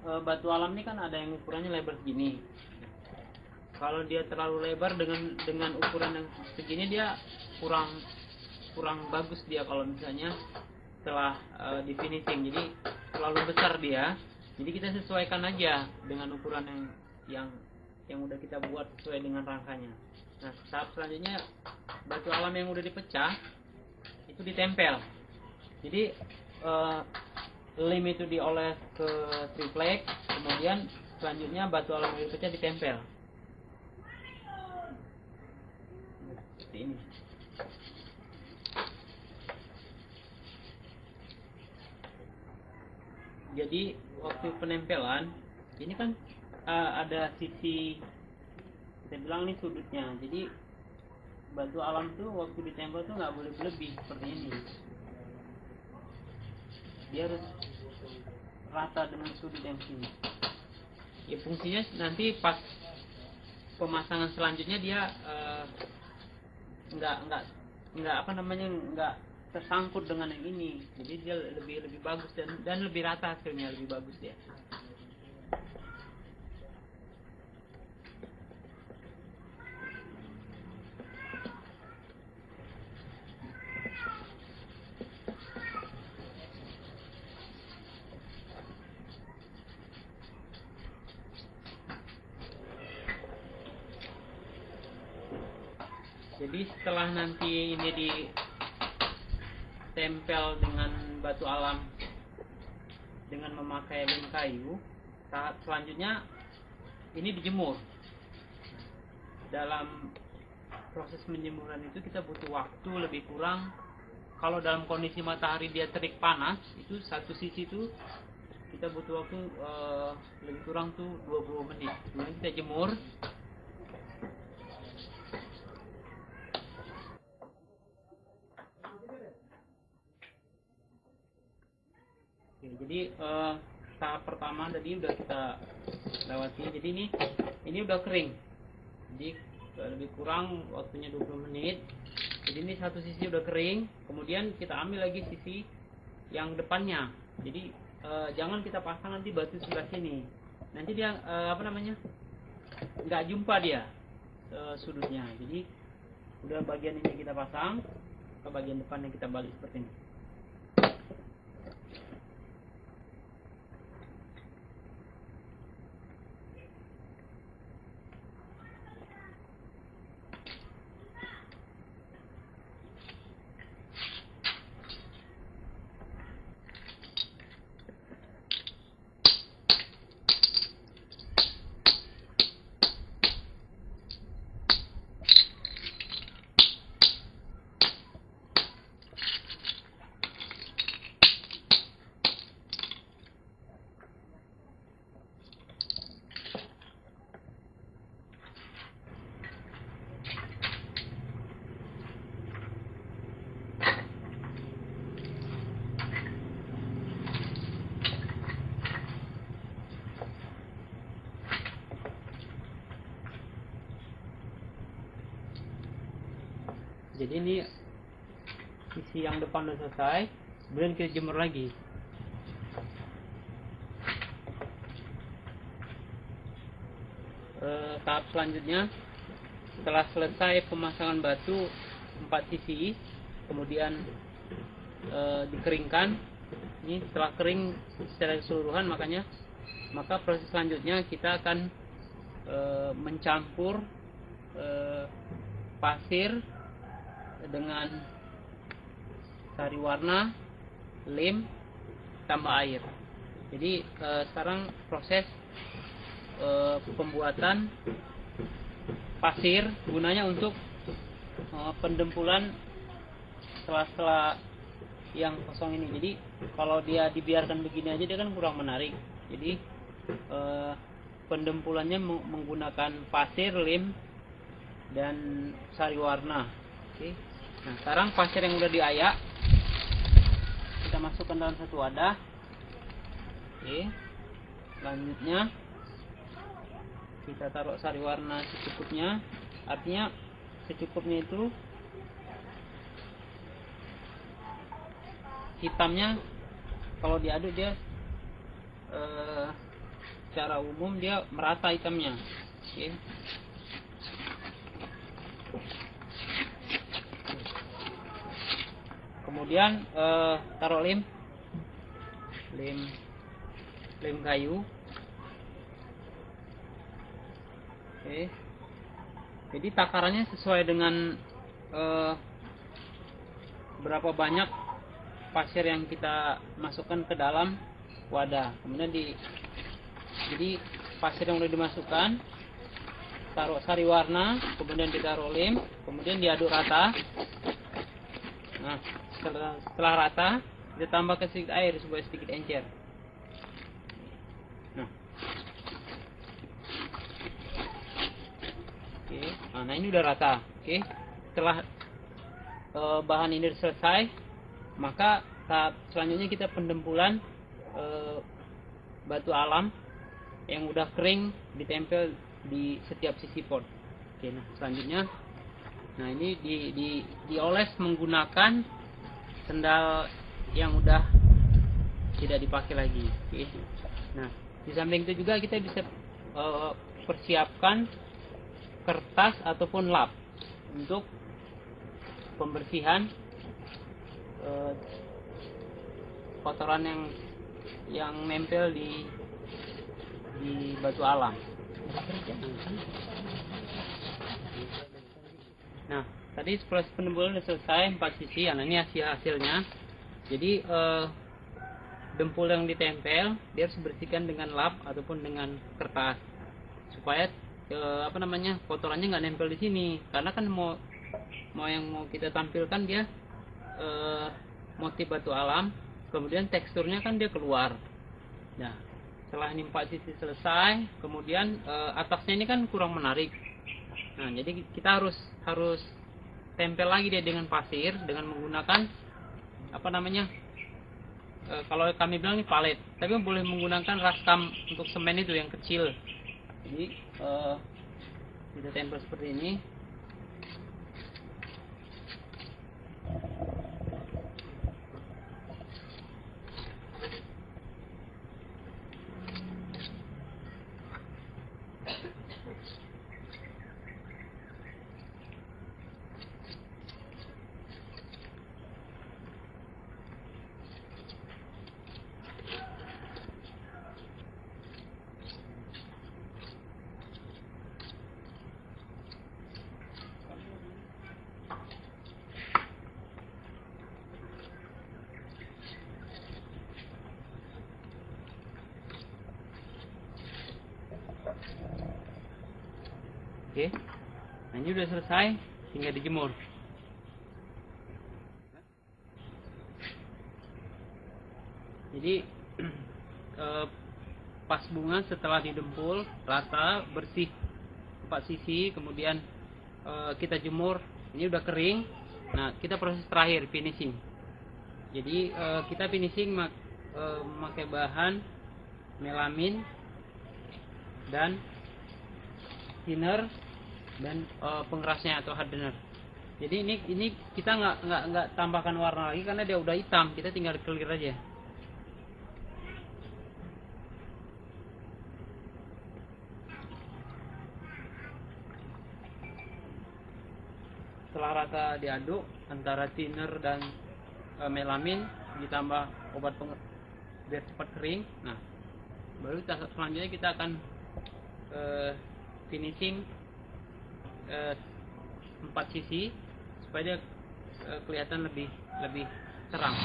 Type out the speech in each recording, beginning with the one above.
batu alam ini kan ada yang ukurannya lebar segini. Kalau dia terlalu lebar dengan ukuran yang segini, dia kurang bagus dia kalau misalnya setelah di finishing. Jadi terlalu besar dia. Jadi kita sesuaikan aja dengan ukuran yang udah kita buat sesuai dengan rangkanya. Nah, tahap selanjutnya batu alam yang udah dipecah itu ditempel. Jadi lem itu dioles ke triplek, kemudian selanjutnya batu alam yang dipecah ditempel. Seperti ini. Jadi waktu penempelan ini kan ada sisi, kita bilang ini sudutnya. Jadi batu alam tuh waktu ditempel tuh nggak boleh berlebih seperti ini. Dia harus rata dengan sudut yang sini. Ya fungsinya nanti pas pemasangan selanjutnya dia nggak tersangkut dengan yang ini. Jadi dia lebih bagus dan lebih rata, hasilnya lebih bagus dia. Jadi setelah nanti ini ditempel dengan batu alam dengan memakai lem kayu, tahap selanjutnya ini dijemur. Dalam proses menjemuran itu kita butuh waktu lebih kurang, kalau dalam kondisi matahari dia terik panas, itu satu sisi itu kita butuh waktu lebih kurang tuh 20 menit. Kemudian kita jemur. Jadi tahap pertama tadi udah kita lewati. Jadi ini udah kering. Jadi lebih kurang waktunya 20 menit. Jadi ini satu sisi udah kering. Kemudian kita ambil lagi sisi yang depannya. Jadi jangan kita pasang nanti batu sebelah sini. Nanti dia nggak jumpa dia sudutnya. Jadi udah bagian ini kita pasang, ke bagian depannya kita balik seperti ini. Jadi ini sisi yang depan udah selesai, kemudian kita jemur lagi. Tahap selanjutnya, setelah selesai pemasangan batu 4 sisi, kemudian dikeringkan. Ini setelah kering secara keseluruhan, maka proses selanjutnya kita akan mencampur pasir dengan sari warna, lem, tambah air. Jadi sekarang proses pembuatan pasir gunanya untuk pendempulan sela-sela yang kosong ini. Jadi kalau dia dibiarkan begini aja dia kan kurang menarik. Jadi pendempulannya menggunakan pasir, lem, dan sari warna. Oke. Nah, sekarang pasir yang udah diayak kita masukkan dalam satu wadah. Oke. Selanjutnya kita taruh sari warna secukupnya. Artinya secukupnya itu hitamnya kalau diaduk dia secara umum dia merata hitamnya. Oke. Kemudian taruh lem kayu. Oke. Jadi takarannya sesuai dengan berapa banyak pasir yang kita masukkan ke dalam wadah. Kemudian jadi pasir yang udah dimasukkan, taruh sari warna, kemudian ditaruh lem, kemudian diaduk rata. Nah, setelah rata, kita tambahkan sedikit air supaya sedikit encer. Nah, oke. Nah ini udah rata. Oke. Setelah bahan ini selesai, maka tahap selanjutnya kita pendempulan batu alam yang udah kering ditempel di setiap sisi pot. Oke, nah selanjutnya, nah ini dioles menggunakan sendal yang udah tidak dipakai lagi. Oke. Nah di samping itu juga kita bisa persiapkan kertas ataupun lap untuk pembersihan kotoran yang nempel di batu alam. Nah, tadi proses pendempulan sudah selesai 4 sisi. Nah, ini hasilnya. Jadi dempul yang ditempel dia harus bersihkan dengan lap ataupun dengan kertas supaya kotorannya nggak nempel di sini. Karena kan mau yang mau kita tampilkan dia motif batu alam, kemudian teksturnya kan dia keluar. Nah, setelah ini 4 sisi selesai, kemudian atasnya ini kan kurang menarik. Nah, jadi kita harus tempel lagi dia dengan pasir dengan menggunakan kalau kami bilang ini palet, tapi boleh menggunakan raskam untuk semen itu yang kecil. Jadi kita tempel seperti ini. Oke, nah ini udah selesai, tinggal dijemur. Jadi pas bunga setelah didempul rata bersih 4 sisi, kemudian kita jemur, ini udah kering. Nah, kita proses terakhir finishing. Jadi kita finishing memakai bahan melamin dan thinner dan pengerasnya atau hardener. Jadi ini kita nggak tambahkan warna lagi karena dia udah hitam, kita tinggal clear aja. Setelah rata diaduk antara thinner dan melamin ditambah obat biar cepat kering. Nah, baru tahap selanjutnya kita akan finishing 4 sisi supaya dia kelihatan lebih terang.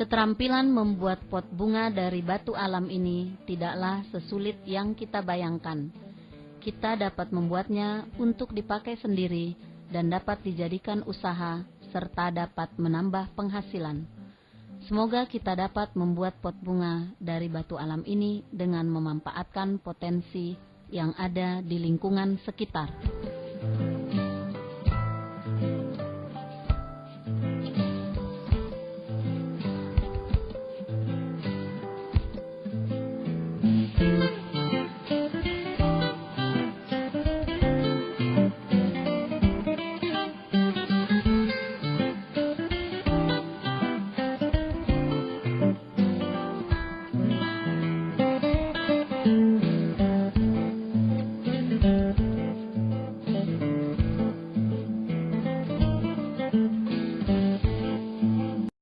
Keterampilan membuat pot bunga dari batu alam ini tidaklah sesulit yang kita bayangkan. Kita dapat membuatnya untuk dipakai sendiri dan dapat dijadikan usaha serta dapat menambah penghasilan. Semoga kita dapat membuat pot bunga dari batu alam ini dengan memanfaatkan potensi yang ada di lingkungan sekitar.